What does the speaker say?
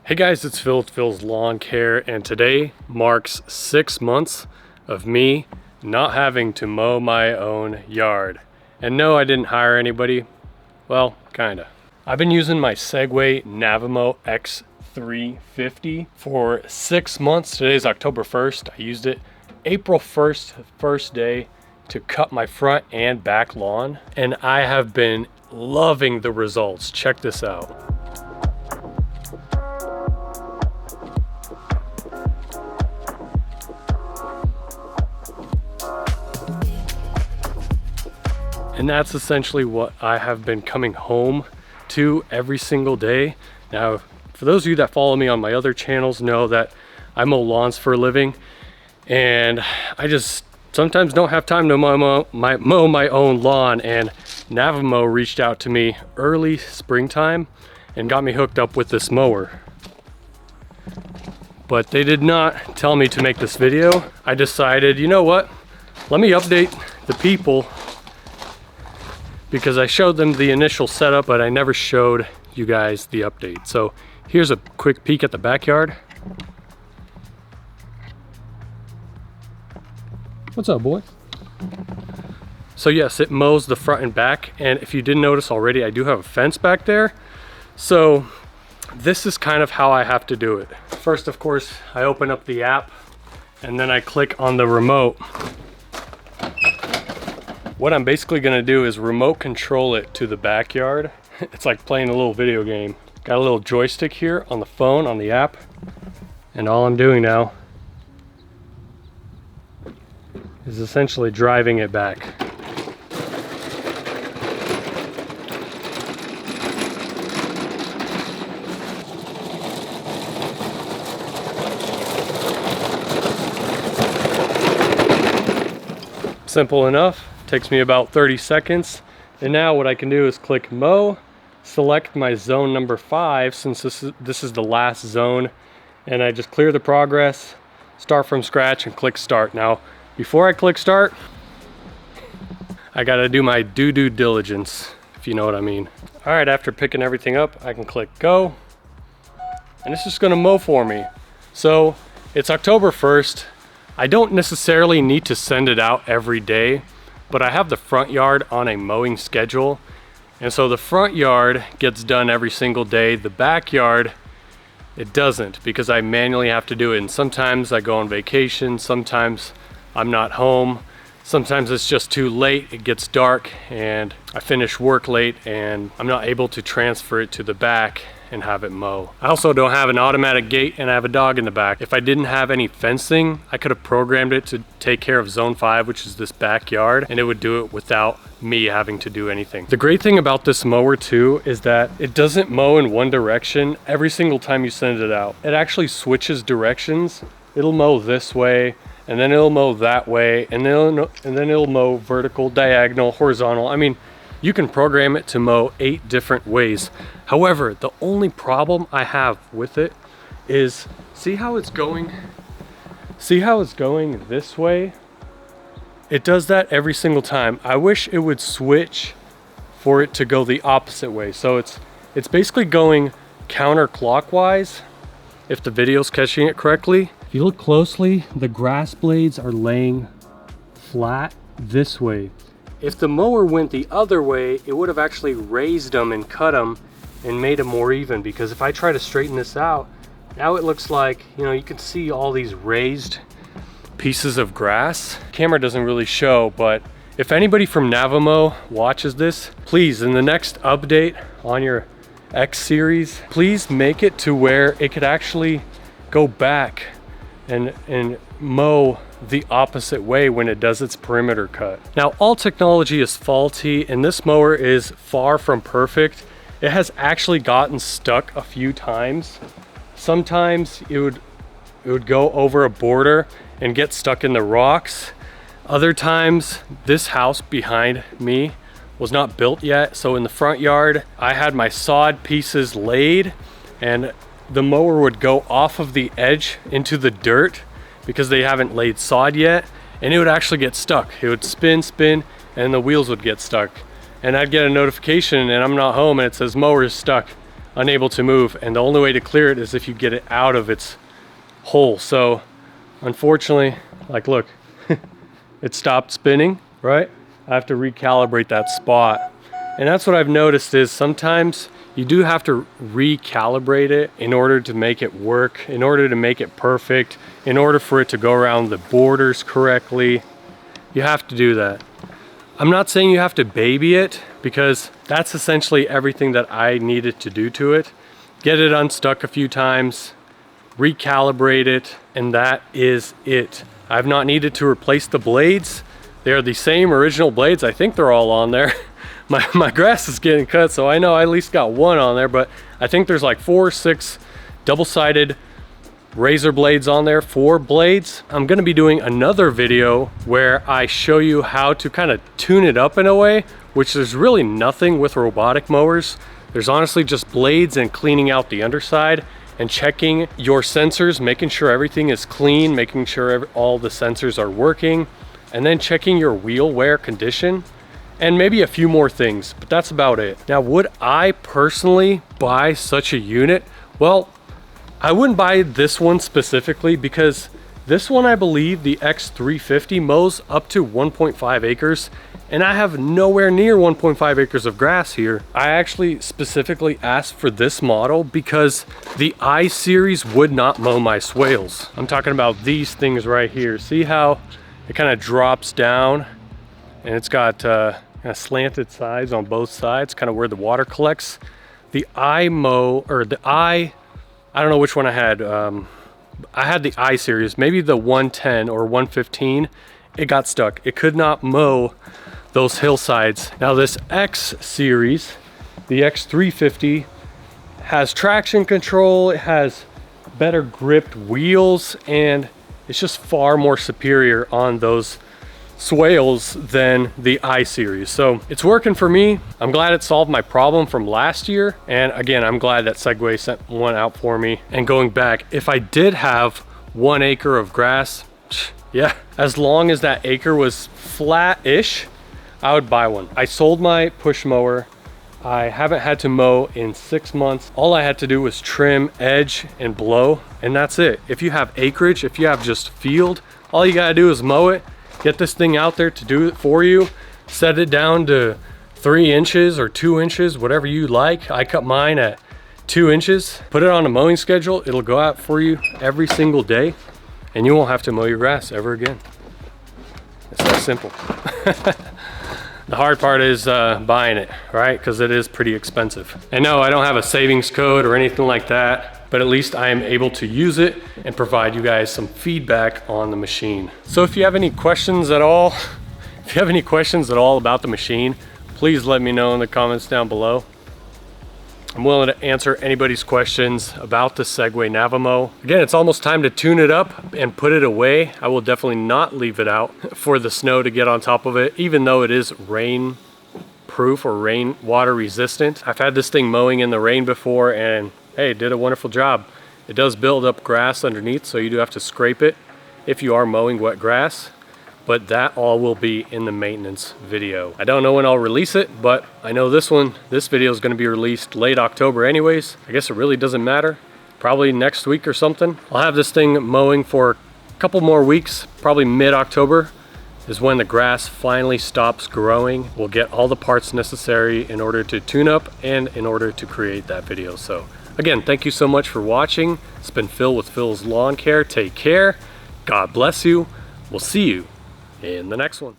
Hey guys, it's Phil with Phil's Lawn Care, and today marks 6 months of me not having to mow my own yard. And no, I didn't hire anybody. Well, kinda. I've been using my Segway Navimo X350 for 6 months. Today's October 1st. I used it April 1st, first day, to cut my front and back lawn. And I have been loving the results. Check this out. And that's essentially what I have been coming home to every single day. Now, for those of you that follow me on my other channels know that I mow lawns for a living, and I just sometimes don't have time to mow my own lawn. And Navimo reached out to me early springtime and got me hooked up with this mower. But they did not tell me to make this video. I decided, you know what? Let me update the people, because I showed them the initial setup, but I never showed you guys the update. So here's a quick peek at the backyard. What's up, boy? So yes, it mows the front and back. And if you didn't notice already, I do have a fence back there. So this is kind of how I have to do it. First, of course, I open up the app and then I click on the remote. What I'm basically gonna do is remote control it to the backyard. It's like playing a little video game. Got a little joystick here on the phone, on the app. And all I'm doing now is essentially driving it back. Simple enough. Takes me about 30 seconds. And now what I can do is click mow, select my zone number 5, since this is the last zone, and I just clear the progress, start from scratch, and click start. Now, before I click start, I gotta do my due diligence, if you know what I mean. All right, after picking everything up, I can click go, and it's just gonna mow for me. So it's October 1st. I don't necessarily need to send it out every day, but I have the front yard on a mowing schedule. And so the front yard gets done every single day. The backyard, it doesn't, because I manually have to do it. And sometimes I go on vacation, sometimes I'm not home, sometimes it's just too late, it gets dark, and I finish work late, and I'm not able to transfer it to the back and have it mow. I also don't have an automatic gate, and I have a dog in the back. If I didn't have any fencing, I could have programmed it to take care of zone 5, which is this backyard, and it would do it without me having to do anything. The great thing about this mower too is that it doesn't mow in one direction every single time you send it out. It actually switches directions. It'll mow this way, and then it'll mow that way, and then it'll mow vertical, diagonal, horizontal. I mean, you can program it to mow 8 different ways. However, the only problem I have with it is, see how it's going? See how it's going this way? It does that every single time. I wish it would switch for it to go the opposite way. So it's basically going counterclockwise, if the video's catching it correctly. If you look closely, the grass blades are laying flat this way. If the mower went the other way, it would have actually raised them and cut them and made them more even, because if I try to straighten this out, now it looks like, you know, you can see all these raised pieces of grass. Camera doesn't really show, but if anybody from Navimo watches this, please, in the next update on your X series, please make it to where it could actually go back and mow the opposite way when it does its perimeter cut. Now, all technology is faulty, and this mower is far from perfect. It has actually gotten stuck a few times. Sometimes it would go over a border and get stuck in the rocks. Other times, this house behind me was not built yet, so in the front yard, I had my sod pieces laid, and the mower would go off of the edge into the dirt because they haven't laid sod yet, and it would actually get stuck. It would spin, and the wheels would get stuck. And I'd get a notification and I'm not home and it says mower is stuck. unable to move, and the only way to clear it is if you get it out of its hole. So unfortunately, like look, it stopped spinning, right? I have to recalibrate that spot. And that's what I've noticed is sometimes you do have to recalibrate it in order to make it work, in order to make it perfect, in order for it to go around the borders correctly. You have to do that. I'm not saying you have to baby it, because that's essentially everything that I needed to do to it. Get it unstuck a few times, recalibrate it, and that is it. I've not needed to replace the blades. They're the same original blades. I think they're all on there. My grass is getting cut, so I know I at least got one on there, but I think there's like 4 or 6 double-sided razor blades on there, 4 blades. I'm gonna be doing another video where I show you how to kind of tune it up in a way, which there's really nothing with robotic mowers. There's honestly just blades and cleaning out the underside and checking your sensors, making sure everything is clean, making sure all the sensors are working, and then checking your wheel wear condition, and maybe a few more things, but that's about it. Now, would I personally buy such a unit? Well, I wouldn't buy this one specifically, because this one, I believe the X350 mows up to 1.5 acres, and I have nowhere near 1.5 acres of grass here. I actually specifically asked for this model because the I series would not mow my swales. I'm talking about these things right here. See how it kind of drops down, and it's got kind of slanted sides on both sides, kind of where the water collects. The I mow, or the I don't know which one I had. I had the I series, maybe the 110 or 115. It got stuck. It could not mow those hillsides. Now this X series, the X350, has traction control. It has better gripped wheels, and it's just far more superior on those swales than the I series. So it's working for me. I'm glad it solved my problem from last year. And again, I'm glad that Segway sent one out for me. And going back, if I did have 1 acre of grass, yeah, as long as that acre was flat-ish, I would buy one. I sold my push mower. I haven't had to mow in 6 months. All I had to do was trim, edge, and blow, and that's it. If you have acreage, if you have just field, all you gotta do is mow it. Get this thing out there to do it for you. Set it down to 3 inches or 2 inches, whatever you like. I cut mine at 2 inches. Put it on a mowing schedule. It'll go out for you every single day, and you won't have to mow your grass ever again. It's that simple. The hard part is buying it, right? Because it is pretty expensive. And no, I don't have a savings code or anything like that, but at least I am able to use it and provide you guys some feedback on the machine. So if you have any questions at all, about the machine, please let me know in the comments down below. I'm willing to answer anybody's questions about the Segway Navimow. Again, it's almost time to tune it up and put it away. I will definitely not leave it out for the snow to get on top of it, even though it is rain proof or rain water resistant. I've had this thing mowing in the rain before, and hey, it did a wonderful job. It does build up grass underneath, so you do have to scrape it if you are mowing wet grass, but that all will be in the maintenance video. I don't know when I'll release it, but I know this video is going to be released late October anyways. I guess it really doesn't matter. Probably next week or something. I'll have this thing mowing for a couple more weeks. Probably mid-October is when the grass finally stops growing. We'll get all the parts necessary in order to tune up and in order to create that video. So again, thank you so much for watching. It's been Phil with Phil's Lawn Care. Take care. God bless you. We'll see you in the next one.